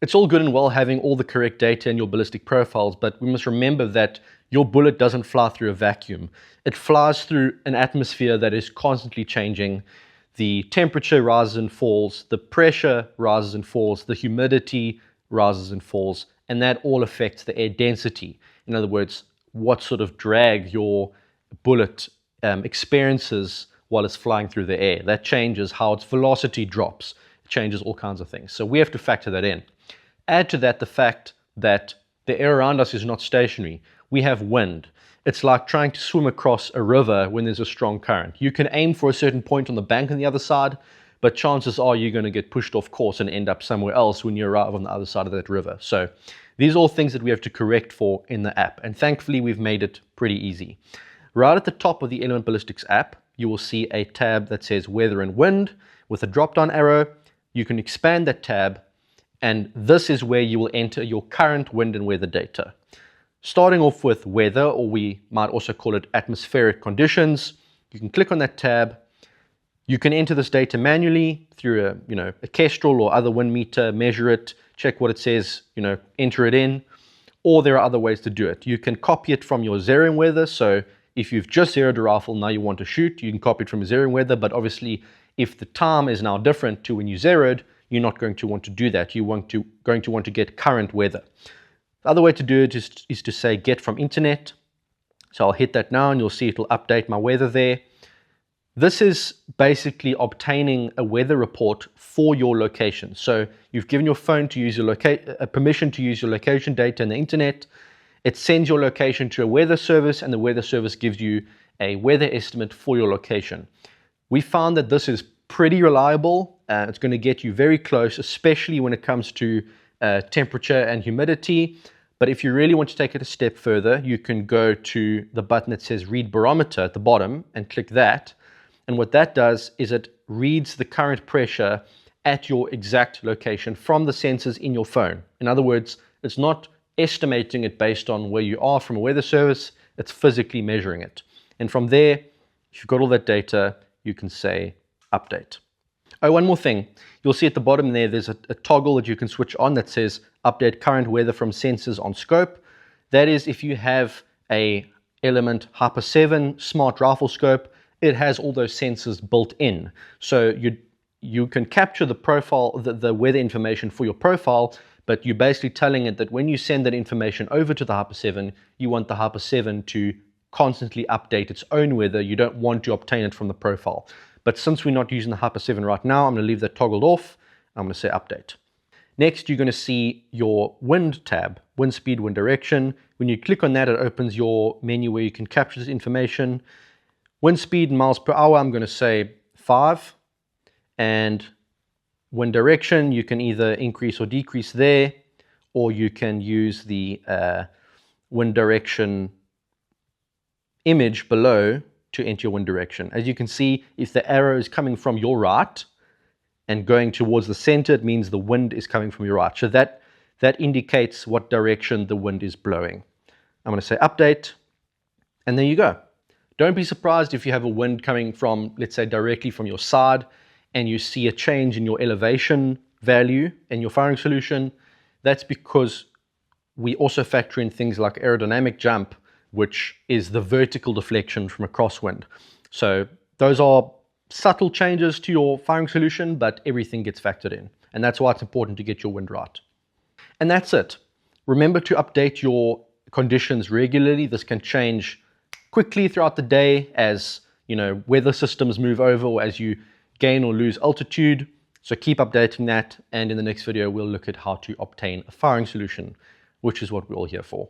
It's all good and well having all the correct data in your ballistic profiles, but we must remember that your bullet doesn't fly through a vacuum. It flies through an atmosphere that is constantly changing. The temperature rises and falls, the pressure rises and falls, the humidity rises and falls, and that all affects the air density. In other words, what sort of drag your bullet experiences while it's flying through the air. That changes how its velocity drops. It changes all kinds of things. So we have to factor that in. Add to that the fact that the air around us is not stationary. We have wind. It's like trying to swim across a river when there's a strong current. You can aim for a certain point on the bank on the other side, but chances are you're going to get pushed off course and end up somewhere else when you arrive on the other side of that river. So these are all things that we have to correct for in the app, and thankfully we've made it pretty easy. Right at the top of the Element Ballistics app, you will see a tab that says Weather and Wind with a drop-down arrow. You can expand that tab, and this is where you will enter your current wind and weather data. Starting off with weather, or we might also call it atmospheric conditions, you can click on that tab. You can enter this data manually through a Kestrel or other wind meter, measure it, check what it says, enter it in, or there are other ways to do it. You can copy it from your zeroing weather. So if you've just zeroed a rifle, now you want to shoot, you can copy it from your zeroing weather, but obviously if the time is now different to when you zeroed, you're not going to want to do that. You're going to want to get current weather. The other way to do it is to say get from internet. So I'll hit that now and you'll see it'll update my weather there. This is basically obtaining a weather report for your location. So you've given your phone to use your permission to use your location data on the internet. It sends your location to a weather service, and the weather service gives you a weather estimate for your location. We found that this is pretty reliable. It's going to get you very close, especially when it comes to temperature and humidity. But if you really want to take it a step further, you can go to the button that says Read Barometer at the bottom and click that. And what that does is it reads the current pressure at your exact location from the sensors in your phone. In other words, it's not estimating it based on where you are from a weather service, it's physically measuring it. And from there, if you've got all that data, you can say update. Oh, one more thing. You'll see at the bottom there's a toggle that you can switch on that says update current weather from sensors on scope. That is if you have a Element Hyper 7 smart rifle scope, it has all those sensors built in. So you can capture the profile, the weather information for your profile, but you're basically telling it that when you send that information over to the Hyper 7, you want the Hyper 7 to constantly update its own weather. You don't want to obtain it from the profile. But since we're not using the Hyper 7 right now, I'm going to leave that toggled off. I'm going to say update. Next, you're going to see your wind tab, wind speed, wind direction. When you click on that, it opens your menu where you can capture this information. Wind speed in miles per hour, I'm going to say 5. And wind direction, you can either increase or decrease there, or you can use the wind direction image below to enter your wind direction. As you can see, if the arrow is coming from your right and going towards the center, it means the wind is coming from your right. So that indicates what direction the wind is blowing. I'm going to say update, and there you go. Don't be surprised if you have a wind coming from, let's say, directly from your side, and you see a change in your elevation value in your firing solution. That's because we also factor in things like aerodynamic jump, which is the vertical deflection from a crosswind. So those are subtle changes to your firing solution, but everything gets factored in. And that's why it's important to get your wind right. And that's it. Remember to update your conditions regularly. This can change quickly throughout the day as weather systems move over or as you gain or lose altitude. So keep updating that. And in the next video, we'll look at how to obtain a firing solution, which is what we're all here for.